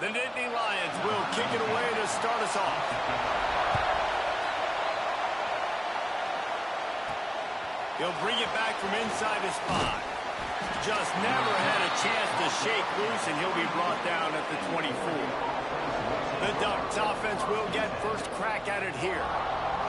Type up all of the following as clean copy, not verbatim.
The Nittany Lions will kick it away to start us off. He'll bring it back from inside his 5. Just never had a chance to shake loose, and he'll be brought down at the 24. The Ducks offense will get first crack at it here.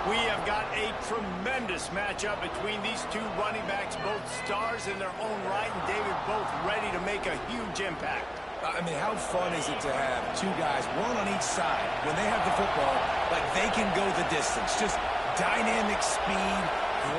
We have got a tremendous matchup between these two running backs, both stars in their own right, and David, both ready to make a huge impact. I mean, how fun is it to have two guys, one on each side, when they have the football, like they can go the distance. Just dynamic speed,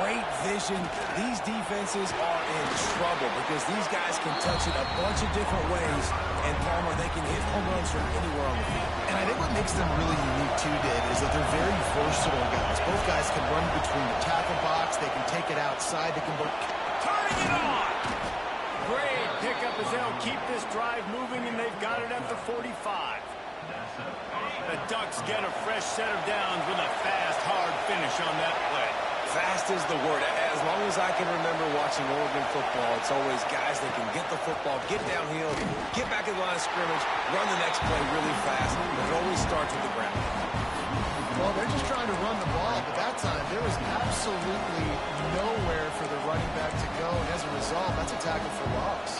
great vision. These defenses are in trouble because these guys can touch it a bunch of different ways, and Palmer, they can hit home runs from anywhere on the field. And I think what makes them really unique too, David, is that they're very versatile guys. Both guys can run between the tackle box. They can take it outside. They can both... Turning it on! Great pickup as they'll keep this drive moving, and they've got it at the 45. The Ducks get a fresh set of downs with a fast, hard finish on that play. Fast is the word. As long as I can remember watching Oregon football, it's always guys that can get the football, get downhill, get back in the line of scrimmage, run the next play really fast. It always starts with the ground. Well, they're just trying to run the ball, but that time there was absolutely nowhere for the running back to go, and as a result, that's a tackle for loss.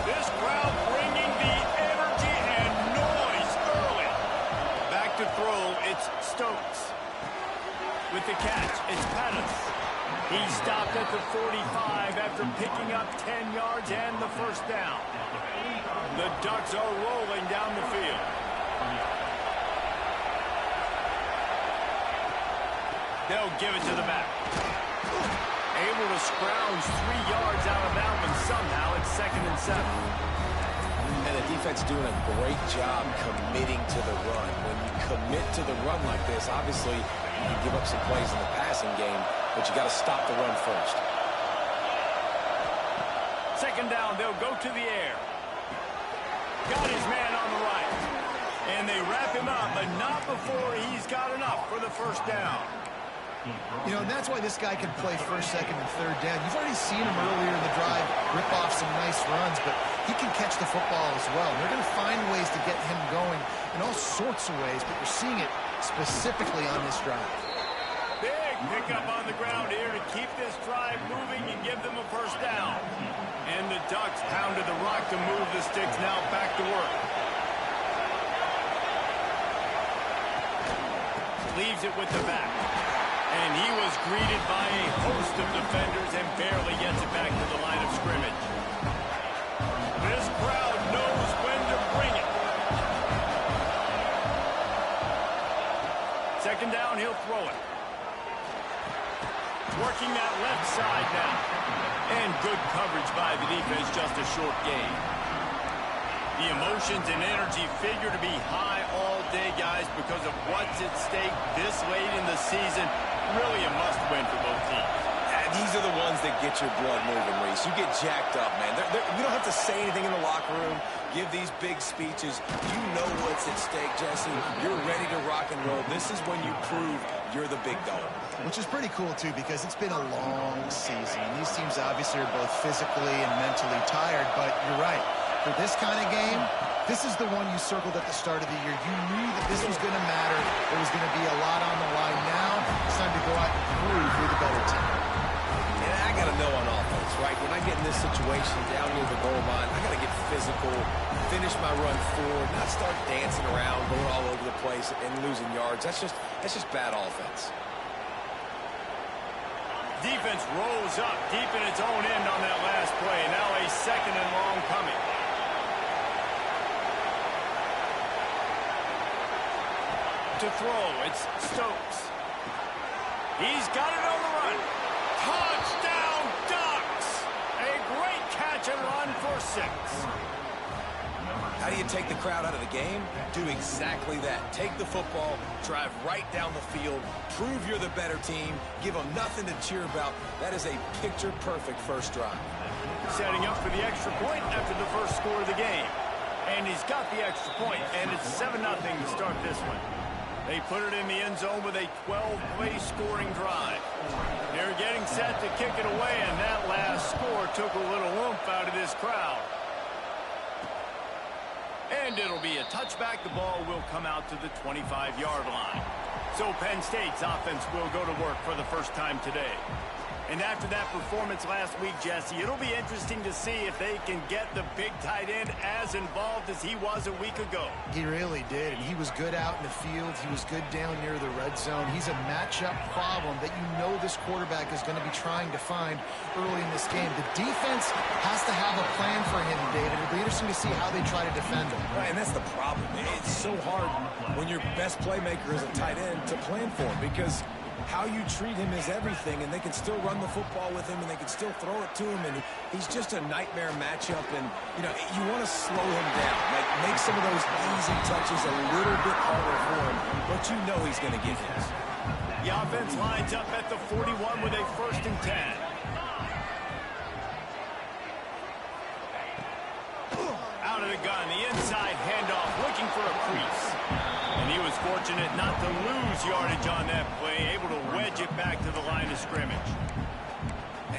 This crowd bringing the energy and noise early. Back to throw, it's Stokes. With the catch, it's Pettis. He stopped at the 45 after picking up 10 yards and the first down. The Ducks are rolling down the field. They'll give it to the back. Able to scrounge 3 yards out of that one somehow. It's 2nd and 7. And the defense doing a great job committing to the run. When you commit to the run like this, obviously you can give up some plays in the passing game, but you got to stop the run first. 2nd down, they'll go to the air. Got his man on the right. And they wrap him up, but not before he's got enough for the first down. You know, and that's why this guy can play 1st, 2nd, and 3rd down. You've already seen him earlier in the drive rip off some nice runs, but he can catch the football as well. They're going to find ways to get him going in all sorts of ways, but you're seeing it specifically on this drive. Big pickup on the ground here to keep this drive moving and give them a first down. And the Ducks pounded the rock to move the sticks, now back to work. Leaves it with the back. And he was greeted by a host of defenders and barely gets it back to the line of scrimmage. This crowd knows when to bring it. 2nd down, he'll throw it. Working that left side now. And good coverage by the defense, just a short gain. The emotions and energy figure to be high all day, guys, because of what's at stake this late in the season. Really a must-win for both teams. These are the ones that get your blood moving, Reese. You get jacked up, man. You don't have to say anything in the locker room, give these big speeches. You know what's at stake, Jesse. You're ready to rock and roll. This is when you prove you're the big dog. Which is pretty cool, too, because it's been a long season. These teams obviously are both physically and mentally tired, but you're right. For this kind of game, this is the one you circled at the start of the year. You knew that this was going to matter. There was going to be a lot on the line. Now it's time to go out and prove you're the better team. And I got to know on offense, right? When I get in this situation down near the goal line, I got to get physical, finish my run forward, not start dancing around, going all over the place and losing yards. That's just bad offense. Defense rolls up deep in its own end on that last play. Now a 2nd and long coming. To throw, it's Stokes. He's got it on the run. Touchdown, Ducks! A great catch and run for 6. How do you take the crowd out of the game? Do exactly that. Take the football, drive right down the field, prove you're the better team, give them nothing to cheer about. That is a picture-perfect first drive. Setting up for the extra point after the first score of the game. And he's got the extra point, and it's 7-0 to start this one. They put it in the end zone with a 12-play scoring drive. They're getting set to kick it away, and that last score took a little oomph out of this crowd. And it'll be a touchback. The ball will come out to the 25-yard line. So Penn State's offense will go to work for the first time today. And after that performance last week, Jesse, it'll be interesting to see if they can get the big tight end as involved as he was a week ago. He really did, and he was good out in the field. He was good down near the red zone. He's a matchup problem that you know this quarterback is going to be trying to find early in this game. The defense has to have a plan for him, David. It'll be interesting to see how they try to defend him. Right, and that's the problem. It's so hard when your best playmaker is a tight end to plan for him, because how you treat him is everything, and they can still run the football with him, and they can still throw it to him, and he's just a nightmare matchup. And, you know, you want to slow him down, like make some of those easy touches a little bit harder for him, but you know he's going to get his. The offense lines up at the 41 with a 1st and 10. Out of the gun, the inside handoff, looking for a crease. And he was fortunate not to lose yardage on that play, able to wedge it back to the line of scrimmage.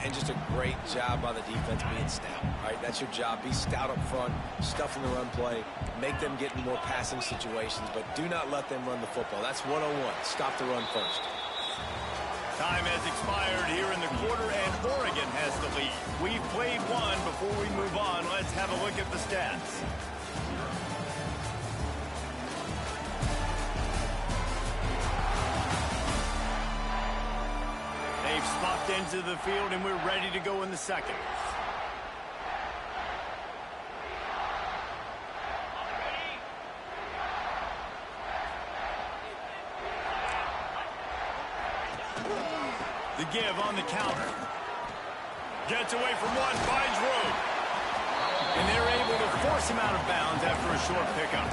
And just a great job by the defense being stout. All right, that's your job. Be stout up front, stuff in the run play, make them get in more passing situations, but do not let them run the football. That's 101. Stop the run first. Time has expired here in the quarter, and Oregon has the lead. We've played one. Before we move on, let's have a look at the stats. They've smucked into the field, and we're ready to go in the second. The give on the counter. Gets away from one, finds room. And they're able to force him out of bounds after a short pickup.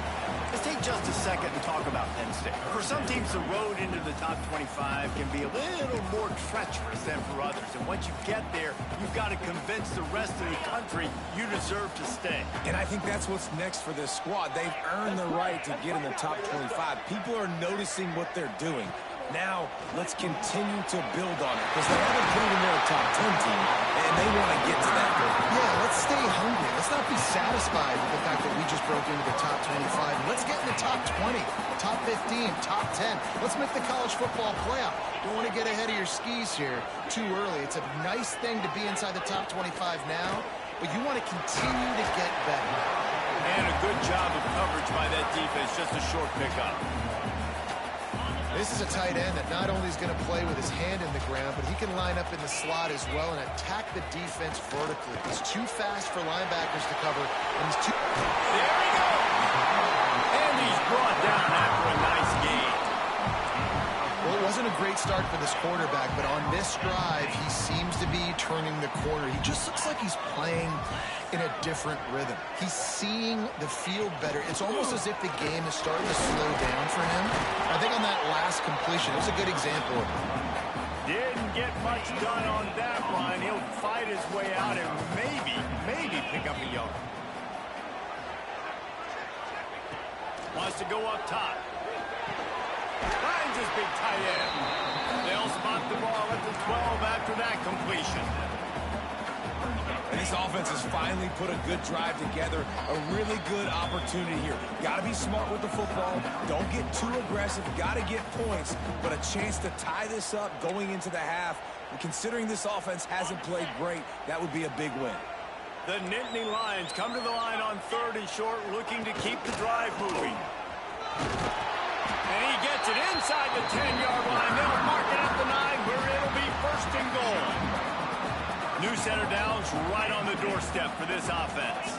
Let's take just a second and talk about Penn State. For some teams, the road into the top 25 can be a little more treacherous than for others. And once you get there, you've got to convince the rest of the country you deserve to stay. And I think that's what's next for this squad. They've earned the right to get in the top 25. People are noticing what they're doing. Now, let's continue to build on it, because they haven't proven they're a top 10 team, and they want to get to that goal. Yeah, let's stay hungry. Let's not be satisfied with the fact that we just broke into the top 25. Let's get in the top 20, top 15, top 10. Let's make the college football playoff. Don't want to get ahead of your skis here too early. It's a nice thing to be inside the top 25 now, but you want to continue to get better. And a good job of coverage by that defense, just a short pickup. This is a tight end that not only is going to play with his hand in the ground, but he can line up in the slot as well and attack the defense vertically. He's too fast for linebackers to cover, and he's too... There he goes! And he's brought down after a nice gain. Well, it wasn't a great start for this quarterback, but on this drive, he seems to be turning the corner. He just looks like he's playing in a different rhythm. He's seeing the field better. It's almost as if the game is starting to slow down for him. I think on that last completion, it was a good example of it. Didn't get much done on that line. He'll fight his way out and maybe pick up a yard. Wants to go up top. Finds his big tight end. They'll spot the ball at the 12 after that completion. And this offense has finally put a good drive together. A really good opportunity here. Got to be smart with the football. Don't get too aggressive. Got to get points. But a chance to tie this up going into the half. And considering this offense hasn't played great, that would be a big win. The Nittany Lions come to the line on 3rd and short, looking to keep the drive moving. And he gets it inside the 10-yard line. They'll mark it at the 9, where it'll be 1st and goal. New center downs right on the doorstep for this offense.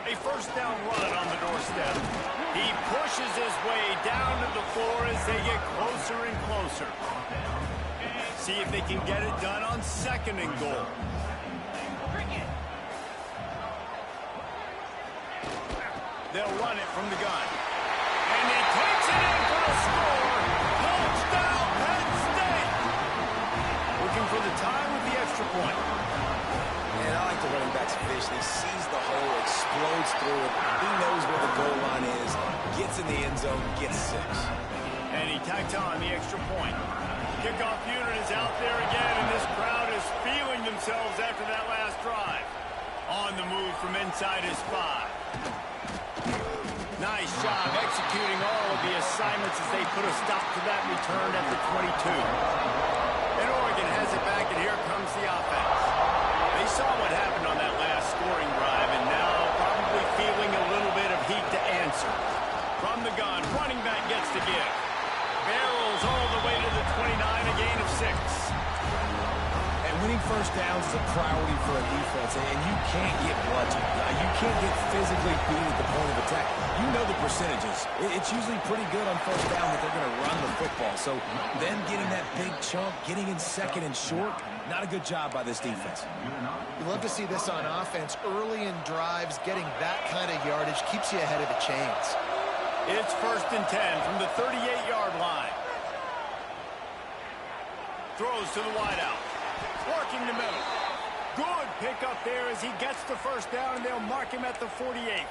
A 1st down run on the doorstep. He pushes his way down to the floor as they get closer and closer. See if they can get it done on 2nd and goal. They'll run it from the gun. And he takes it in for the score. Touchdown, Penn State. Looking for the tie with the extra point. And I like the running back's vision. He sees the hole, explodes through it. He knows where the goal line is, gets in the end zone, gets 6. And he tacked on the extra point. Kickoff unit is out there again, and this crowd is feeling themselves after that last drive. inside his 5. Nice job executing all of the assignments as they put a stop to that return at the 22. And Oregon has it back, and here comes the offense. They saw what happened on that last scoring drive, and now probably feeling a little bit of heat to answer. From the gun, running back gets the give. Barrels all the way to the 29, a gain of 6. Winning first downs is a priority for a defense, and you can't get bludgeoned. You can't get physically beat at the point of attack. You know the percentages. It's usually pretty good on first down that they're going to run the football. So them getting that big chunk, getting in second and short, not a good job by this defense. You love to see this on offense. Early in drives, getting that kind of yardage keeps you ahead of the chains. It's 1st and 10 from the 38-yard line. Throws to the wideout. Working the middle. Good pickup there as he gets the first down, and they'll mark him at the 48.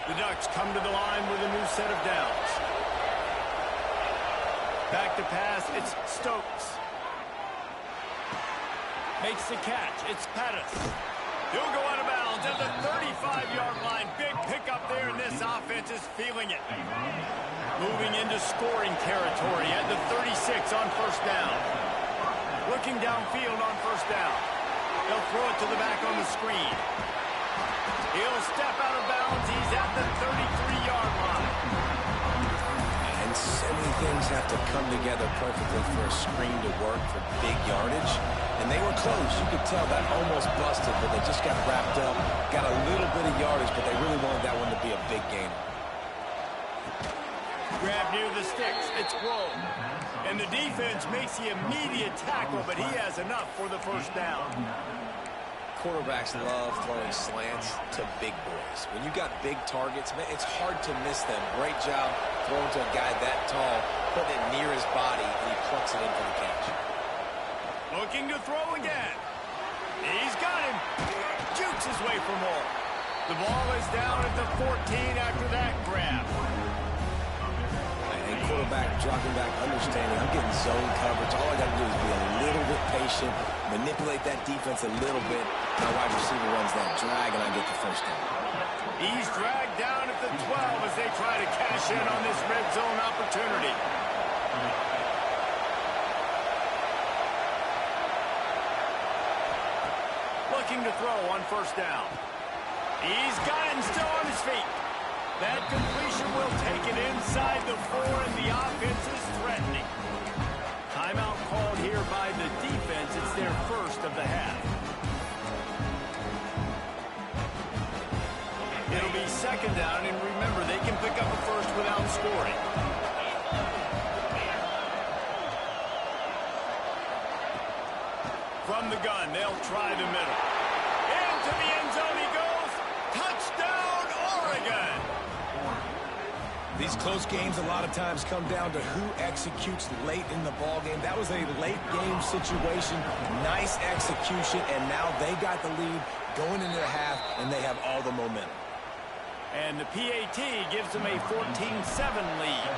The Ducks come to the line with a new set of downs. Back to pass, it's Stokes. Makes the catch, it's Pettis. He'll go out of bounds at the 35-yard line. Big pickup there, and this offense is feeling it. Moving into scoring territory at the 36 on first down. Looking downfield on first down. They'll throw it to the back on the screen. He'll step out of bounds. He's at the 33-yard line. And so many things have to come together perfectly for a screen to work for big yardage. And they were close. You could tell that almost busted, but they just got wrapped up, got a little bit of yardage, but they really wanted that one to be a big game. Grab near the sticks. It's Rowe. And the defense makes the immediate tackle, but he has enough for the first down. Quarterbacks love throwing slants to big boys. When you got big targets, man, it's hard to miss them. Great job throwing to a guy that tall, putting it near his body, and he plucks it in for the catch. Looking to throw again. He's got him. Jukes his way for more. The ball is down at the 14 after that grab. And quarterback dropping back, understanding I'm getting zone coverage. All I got to do is be a little bit patient, manipulate that defense a little bit. My wide receiver runs that drag, and I get the first down. He's dragged down at the 12 as they try to cash in on this red zone opportunity. Looking to throw on first down. He's got it and still on his feet. That completion will take it inside the 4, and the offense is threatening. Timeout called here by the defense. It's their first of the half. It'll be second down, and remember, they can pick up a first without scoring. From the gun, they'll try the middle. Into the end zone he goes. Touchdown, Oregon! These close games a lot of times come down to who executes late in the ball game. That was a late game situation. Nice execution, and now they got the lead going into the half, and they have all the momentum. And the PAT gives them a 14-7 lead.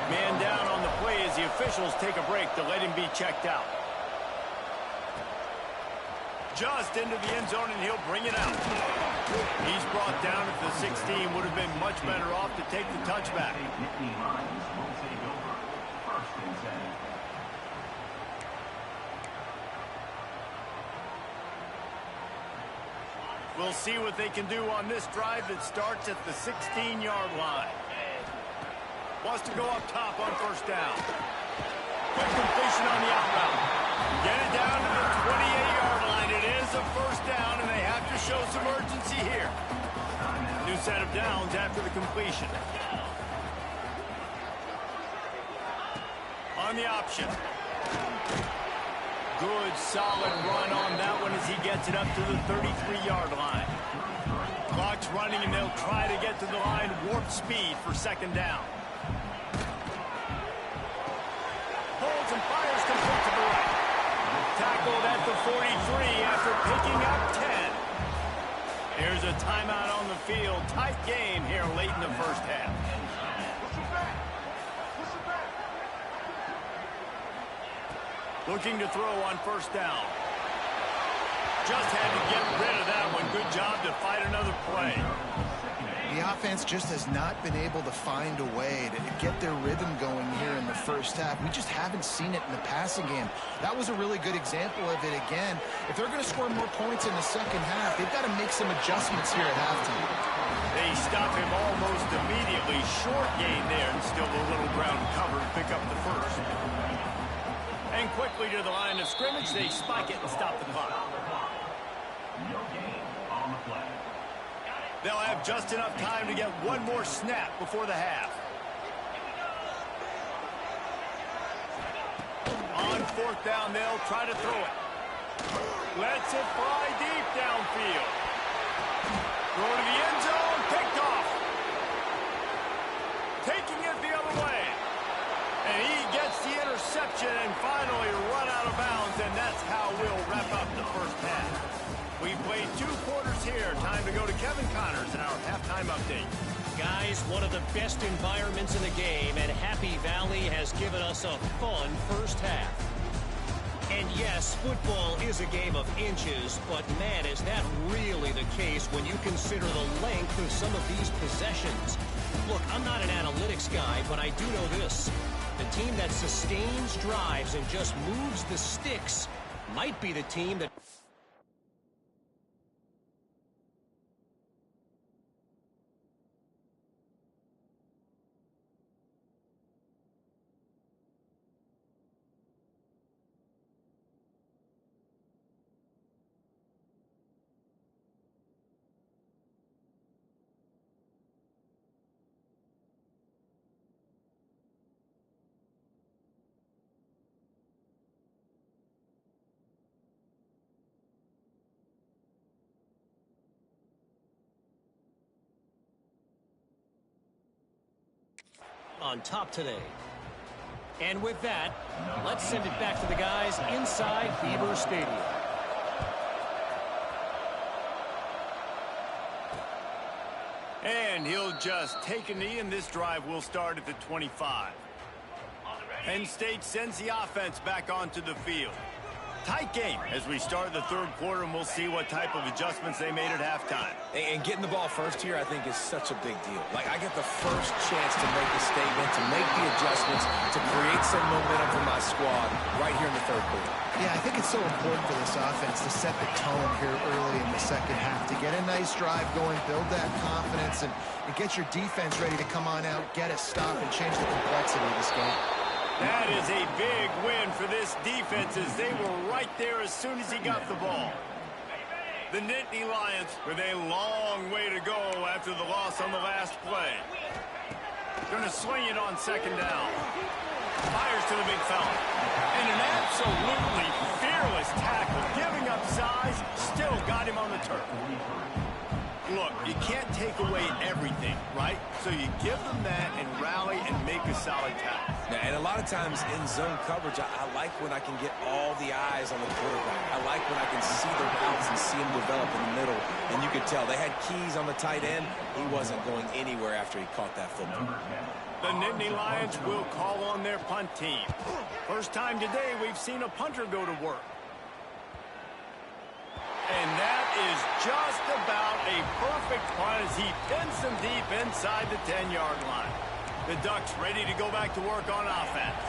Man down on the play as the officials take a break to let him be checked out. Just into the end zone, and he'll bring it out. He's brought down at the 16. Would have been much better off to take the touchback. We'll see what they can do on this drive that starts at the 16-yard line. Wants to go up top on first down. Quick completion on the out route. Get it down to the 28-yard line. It is a first down, and they have to show some urgency here. New set of downs after the completion. On the option. Good, solid run on that one as he gets it up to the 33-yard line. Clock's running, and they'll try to get to the line. Warp speed for second down. Holds and fires complete to the right. Tackled at the 43 after picking up 10. Here's a timeout on the field. Tight game here late in the first half. Looking to throw on first down. Just had to get rid of that one. Good job to fight another play. The offense just has not been able to find a way to get their rhythm going here in the first half. We just haven't seen it in the passing game. That was a really good example of it again. If they're going to score more points in the second half, they've got to make some adjustments here at halftime. They stop him almost immediately. Short gain there, and still a little ground cover to pick up the first. And quickly to the line of scrimmage, they spike it and stop the clock. They'll have just enough time to get one more snap before the half. On fourth down, they'll try to throw it. Lets it fly deep downfield. Throw to the end zone, picked off. Taking it the other way. And he gets the interception and finally run out of bounds, and that's how we'll wrap up the first half. We've played 2 quarters here. Time to go to Kevin Connors in our halftime update. Guys, one of the best environments in the game, and Happy Valley has given us a fun first half. And yes, football is a game of inches, but man, is that really the case when you consider the length of some of these possessions. Look, I'm not an analytics guy, but I do know this. The team that sustains drives and just moves the sticks might be the team that... on top today. And with that, let's send it back to the guys inside Beaver Stadium. And he'll just take a knee, and this drive will start at the 25. Penn State sends the offense back onto the field. Tight game as we start the third quarter, and we'll see what type of adjustments they made at halftime. And getting the ball first here, I think, is such a big deal. Like, I get the first chance to make a statement, to make the adjustments, to create some momentum for my squad right here in the third quarter. Yeah, I think it's so important for this offense to set the tone here early in the second half, to get a nice drive going, build that confidence, and get your defense ready to come on out, get a stop, and change the complexity of this game. That is a big win for this defense, as they were right there as soon as he got the ball. The Nittany Lions with a long way to go after the loss on the last play. Going to swing it on second down. Fires to the big fella. And an absolutely fearless tackle, giving up size, still got him on the turf. Look, you can't take away everything, right? So you give them that and rally and make a solid tackle. Yeah, and a lot of times in zone coverage, I like when I can get all the eyes on the quarterback. I like when I can see the routes and see them develop in the middle. And you could tell they had keys on the tight end. He wasn't going anywhere after he caught that football. The Nittany Lions will call on their punt team. First time today we've seen a punter go to work. And that is just about a perfect punt as he pins them deep inside the 10-yard line. The Ducks ready to go back to work on offense.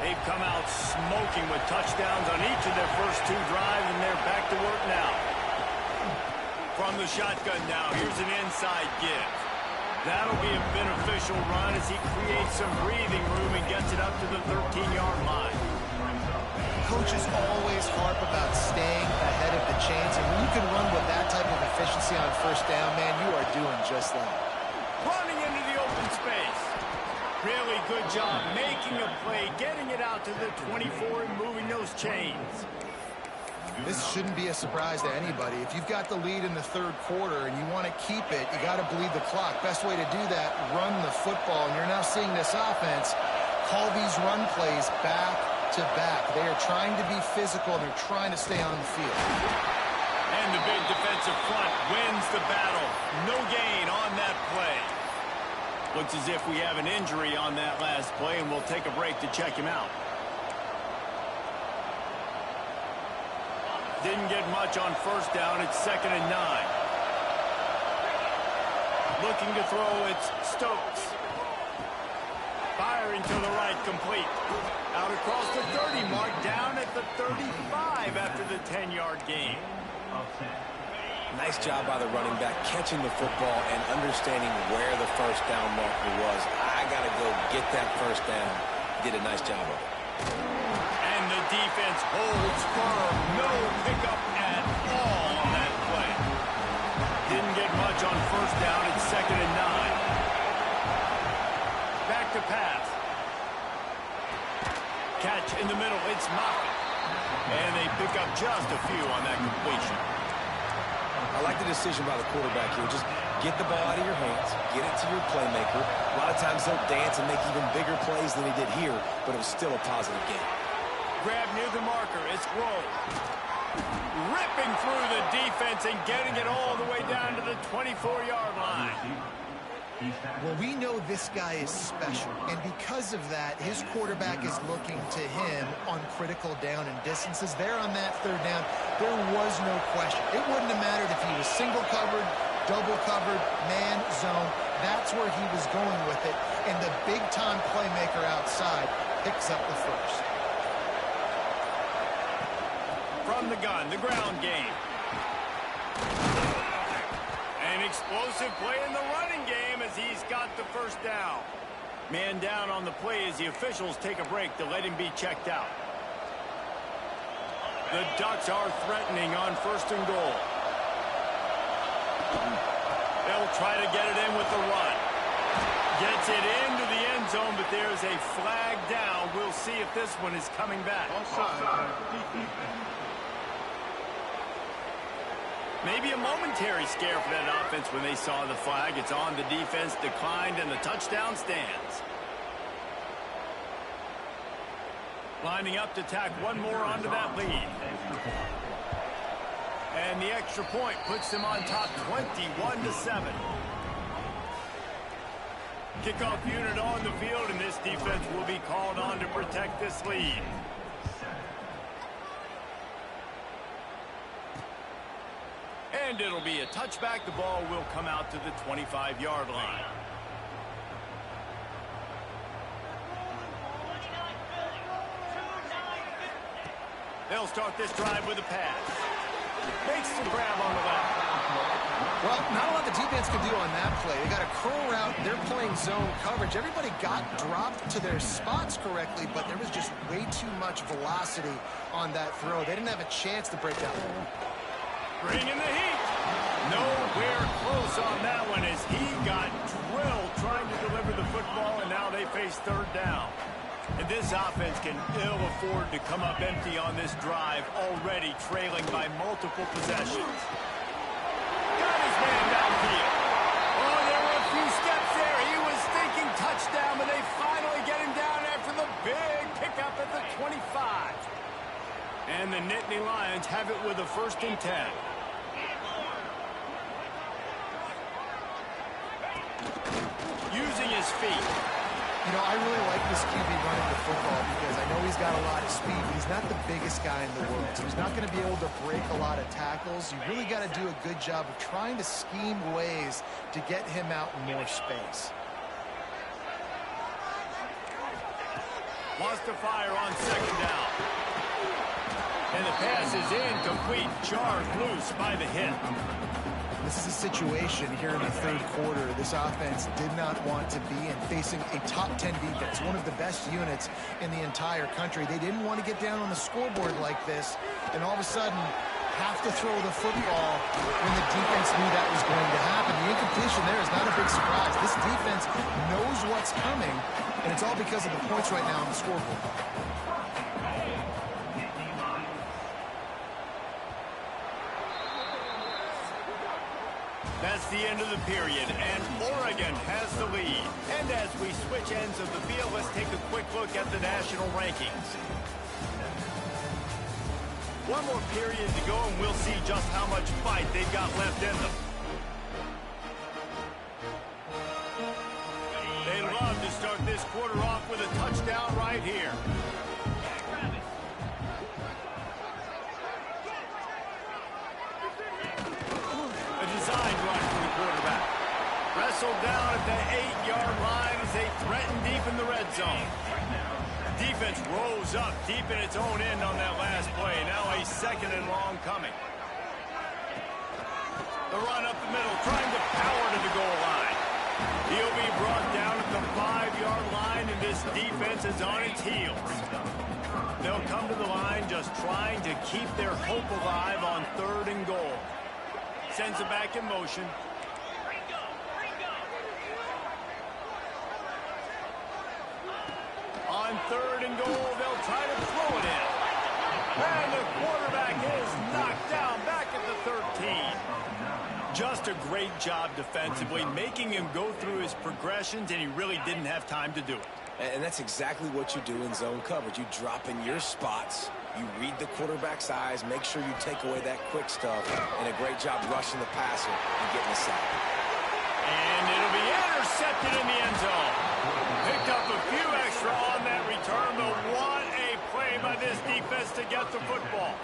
They've come out smoking with touchdowns on each of their first 2 drives, and they're back to work now. From the shotgun now, here's an inside give. That'll be a beneficial run as he creates some breathing room and gets it up to the 13-yard line. Coaches always harp about staying ahead of the chains, and when you can run with that type of efficiency on first down, man, you are doing just that. Running into the open space. Really good job making a play, getting it out to the 24 and moving those chains. This shouldn't be a surprise to anybody. If you've got the lead in the third quarter and you want to keep it, you got to bleed the clock. Best way to do that, run the football. And you're now seeing this offense call these run plays back to back. They are trying to be physical. They're trying to stay on the field. And the big defensive front wins the battle. No gain on that play. Looks as if we have an injury on that last play, and we'll take a break to check him out. Didn't get much on first down. It's 2nd and 9. Looking to throw, it's Stokes. Firing to the right, complete. Out across the 30 mark, down at the 35 after the 10-yard gain. Nice job by the running back, catching the football and understanding where the first down marker was. I got to go get that first down. Did a nice job of it. And the defense holds firm. No pickup at all on that play. Didn't get much on first down. It's 2nd and 9. Back to pass. Catch in the middle. It's Moffitt. And they pick up just a few on that completion. I like the decision by the quarterback here. Just get the ball out of your hands, get it to your playmaker. A lot of times they'll dance and make even bigger plays than he did here, but it was still a positive game. Grab near the marker. It's Grove. Ripping through the defense and getting it all the way down to the 24-yard line. Well, we know this guy is special, and because of that, his quarterback is looking to him on critical down and distances. There on that third down, there was no question. It wouldn't have mattered if he was single covered, double covered, man, zone. That's where he was going with it, and the big-time playmaker outside picks up the first. From the gun, the ground game. An explosive play in the running game as he's got the first down. Man down on the play as the officials take a break to let him be checked out. The Ducks are threatening on 1st and goal. They'll try to get it in with the run. Gets it into the end zone, but there's a flag down. We'll see if this one is coming back. Maybe a momentary scare for that offense when they saw the flag. It's on, the defense declined, and the touchdown stands. Lining up to tack one more onto that lead. And the extra point puts them on top 21-7. Kickoff unit on the field, and this defense will be called on to protect this lead. And it'll be a touchback. The ball will come out to the 25-yard line. They'll start this drive with a pass. Makes the grab on the left. Well, not a lot the defense can do on that play. They got a curl route. They're playing zone coverage. Everybody got dropped to their spots correctly, but there was just way too much velocity on that throw. They didn't have a chance to break that one. Bringing the heat. Nowhere close on that one as he got drilled trying to deliver the football, and now they face 3rd down. And this offense can ill afford to come up empty on this drive, already trailing by multiple possessions. Got his man downfield. Oh, there were a few steps there. He was thinking touchdown, but they finally get him down after the big pickup at the 25. And the Nittany Lions have it with a 1st and 10. Using his feet. You know, I really like this QB running the football because I know he's got a lot of speed, but he's not the biggest guy in the world. So he's not going to be able to break a lot of tackles. You really got to do a good job of trying to scheme ways to get him out in more space. Wants to fire on 2nd down. And the pass is incomplete. Jarred loose by the hit. This is a situation here in the 3rd quarter this offense did not want to be in, facing a top 10 defense, one of the best units in the entire country. They didn't want to get down on the scoreboard like this and all of a sudden have to throw the football when the defense knew that was going to happen. The incompletion there is not a big surprise. This defense knows what's coming, and it's all because of the points right now on the scoreboard. That's the end of the period, and Oregon has the lead. And as we switch ends of the field, let's take a quick look at the national rankings. One more period to go, and we'll see just how much fight they've got left in them. They love to start this quarter off with a touchdown right here. whistle down at the 8-yard line as they threaten deep in the red zone. Defense rose up deep in its own end on that last play. Now a 2nd and long coming. The run up the middle, trying to power to the goal line. He'll be brought down at the 5-yard line, and this defense is on its heels. They'll come to the line just trying to keep their hope alive on 3rd and goal. Sends it back in motion. On 3rd and goal, they'll try to throw it in. And the quarterback is knocked down back at the 13. Just a great job defensively, making him go through his progressions, and he really didn't have time to do it. And that's exactly what you do in zone coverage. You drop in your spots, you read the quarterback's eyes, make sure you take away that quick stuff, and a great job rushing the passer and getting the sack. And it'll be intercepted in the end zone. Picked up a few extra on that return, but what a play by this defense to get the football.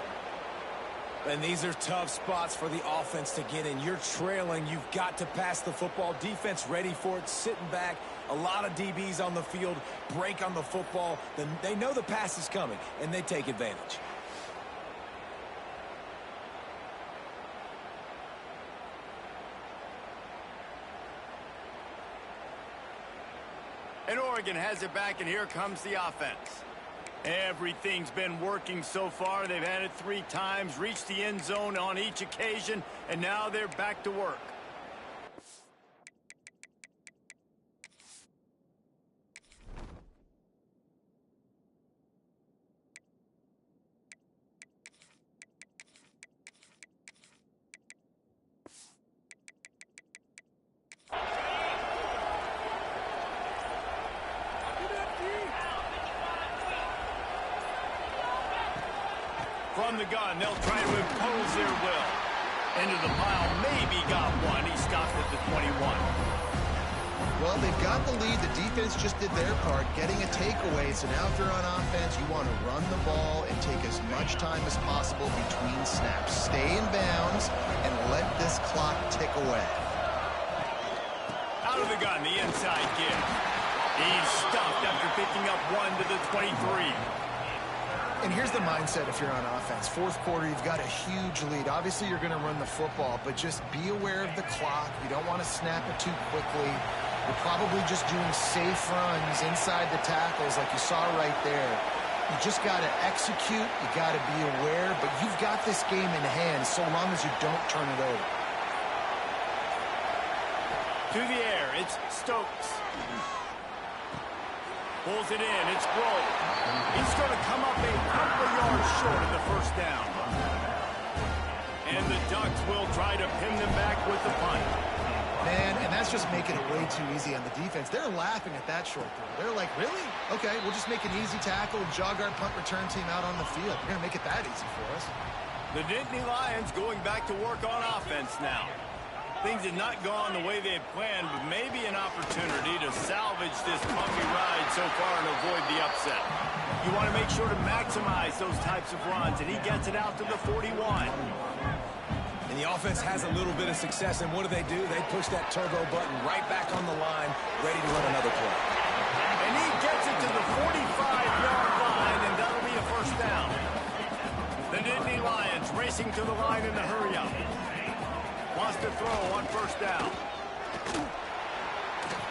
And these are tough spots for the offense to get in. You're trailing. You've got to pass the football. Defense ready for it, sitting back. A lot of DBs on the field, break on the football. Then they know the pass is coming, and they take advantage. And Oregon has it back, and here comes the offense. Everything's been working so far. They've had it 3 times, reached the end zone on each occasion, and now they're back to work. From the gun, they'll try to impose their will. Into the pile, maybe got one. He stopped at the 21. Well, they've got the lead. The defense just did their part, getting a takeaway. So now if you're on offense, you want to run the ball and take as much time as possible between snaps. Stay in bounds and let this clock tick away. Out of the gun, the inside give. He's stuffed after picking up 1 to the 23. And here's the mindset if you're on offense. 4th quarter, you've got a huge lead. Obviously, you're going to run the football, but just be aware of the clock. You don't want to snap it too quickly. You're probably just doing safe runs inside the tackles like you saw right there. You just got to execute. You got to be aware, but you've got this game in hand so long as you don't turn it over. To the air, it's Stokes. Pulls it in, it's Grove. He's going to come up a couple yards short of the 1st down. And the Ducks will try to pin them back with the punt. Man, and that's just making it way too easy on the defense. They're laughing at that short throw. They're like, really? Okay, we'll just make an easy tackle and jog our punt return team out on the field. We're going to make it that easy for us. The Nittany Lions going back to work on offense now. Things had not gone the way they had planned, but maybe an opportunity to salvage this bumpy ride so far and avoid the upset. You want to make sure to maximize those types of runs, and he gets it out to the 41. And the offense has a little bit of success, and what do? They push that turbo button right back on the line, ready to run another play. And he gets it to the 45-yard line, and that'll be a 1st down. The Nittany Lions racing to the line in the hurry-up. Wants to throw on 1st down.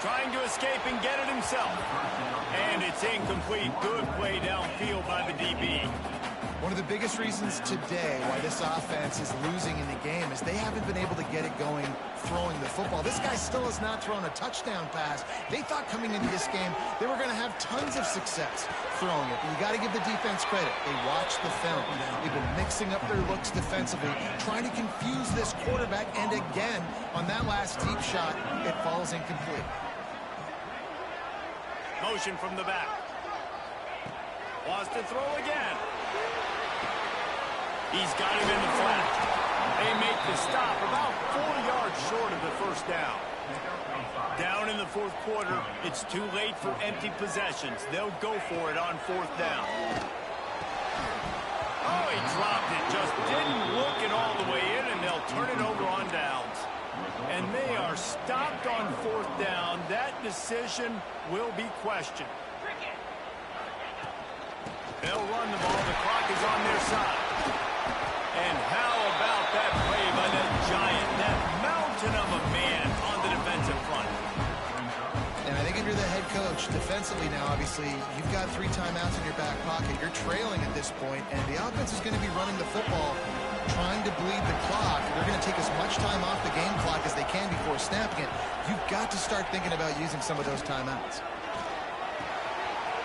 Trying to escape and get it himself. And it's incomplete. Good play downfield by the DB. One of the biggest reasons today why this offense is losing in the game is they haven't been able to get it going throwing the football. This guy still has not thrown a touchdown pass. They thought coming into this game they were going to have tons of success throwing it. But you got to give the defense credit. They watched the film. They've been mixing up their looks defensively, trying to confuse this quarterback. And again, on that last deep shot, it falls incomplete. Motion from the back. Wants to throw again. He's got him in the flat. They make the stop about 4 yards short of the 1st down. Down in the 4th quarter, it's too late for empty possessions. They'll go for it on 4th down. Oh, he dropped it. Just didn't look it all the way in, and they'll turn it over on downs. And they are stopped on 4th down. That decision will be questioned. They'll run the ball. The clock is on their side. And how about that play by that giant, that mountain of a man on the defensive front? And I think if you're the head coach, defensively now, obviously, you've got 3 timeouts in your back pocket. You're trailing at this point, and the offense is going to be running the football, trying to bleed the clock. They're going to take as much time off the game clock as they can before snapping it. You've got to start thinking about using some of those timeouts.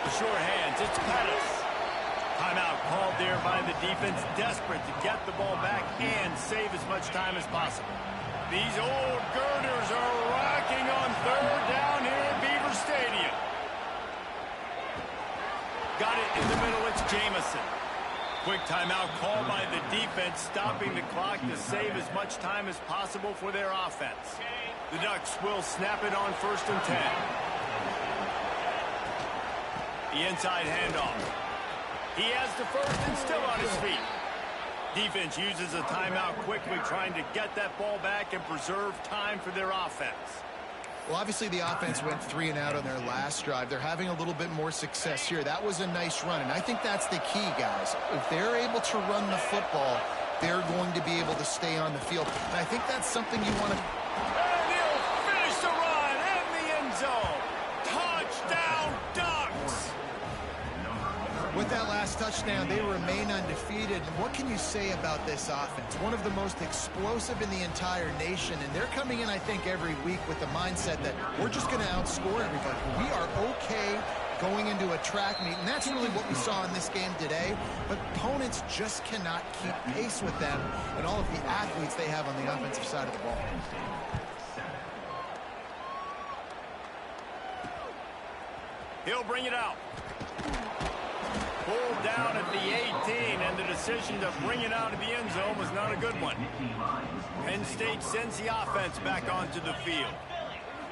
The sure hands, it's Pettis. Timeout called there by the defense, desperate to get the ball back and save as much time as possible. These old girders are rocking on 3rd down here at Beaver Stadium. Got it in the middle, it's Jamison. Quick timeout called by the defense, stopping the clock to save as much time as possible for their offense. The Ducks will snap it on 1st and 10. The inside handoff. He has the 1st and still on his feet. Defense uses a timeout quickly, trying to get that ball back and preserve time for their offense. Well, obviously the offense went 3 and out on their last drive. They're having a little bit more success here. That was a nice run, and I think that's the key, guys. If they're able to run the football, they're going to be able to stay on the field. And I think that's something you want to... And he'll finish the run in the end zone. Touchdown, Ducks! With that last touchdown, they remain undefeated. And what can you say about this offense? One of the most explosive in the entire nation. And they're coming in, I think, every week with the mindset that we're just going to outscore everybody. We are okay going into a track meet. And that's really what we saw in this game today. But opponents just cannot keep pace with them and all of the athletes they have on the offensive side of the ball. He'll bring it out. Pulled down at the 18, and the decision to bring it out of the end zone was not a good one. Penn State sends the offense back onto the field.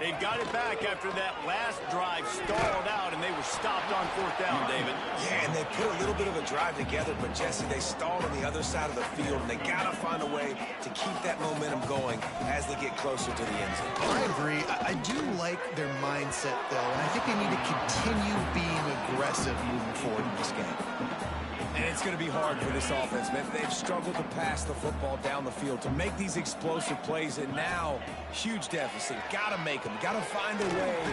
They've got it back after that last drive stalled out, and they were stopped on 4th down, David. Yeah, and they put a little bit of a drive together, but, Jesse, they stalled on the other side of the field, and they got to find a way to keep that momentum going as they get closer to the end zone. I agree. I do like their mindset, though, and I think they need to continue being aggressive moving forward in this game. And it's going to be hard for this offense, man. They've struggled to pass the football down the field, to make these explosive plays, and now, huge deficit. Got to make them. Got to find a way to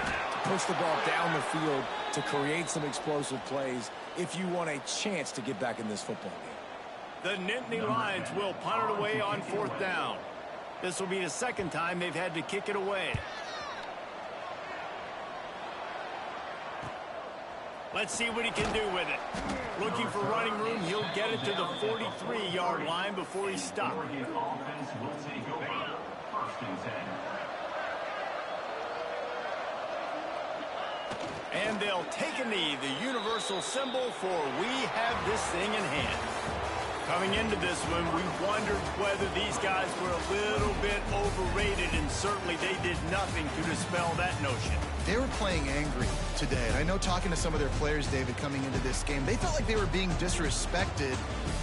push the ball down the field to create some explosive plays if you want a chance to get back in this football game. The Nittany Lions will punt it away on 4th down. This will be the 2nd time they've had to kick it away. Let's see what he can do with it. Looking for running room, he'll get it to the 43-yard line before he's stopped. And they'll take a knee, the universal symbol for we have this thing in hand. Coming into this one, we wondered whether these guys were a little bit overrated, and certainly they did nothing to dispel that notion. They were playing angry today, and I know talking to some of their players, David, coming into this game, they felt like they were being disrespected.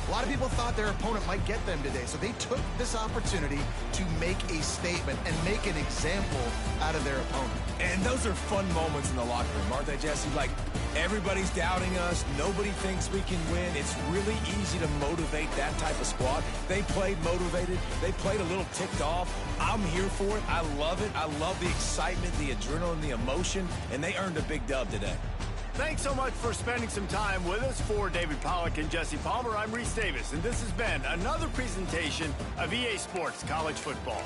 A lot of people thought their opponent might get them today, so they took this opportunity to make a statement and make an example out of their opponent. And those are fun moments in the locker room, aren't they, Jesse? Like, everybody's doubting us. Nobody thinks we can win. It's really easy to motivate that type of squad. They played motivated. They played a little ticked off. I'm here for it. I love it. I love the excitement, the adrenaline, the emotion, and they earned a big dub today. Thanks so much for spending some time with us. For David Pollack and Jesse Palmer, I'm Reese Davis, and this has been another presentation of EA Sports College Football.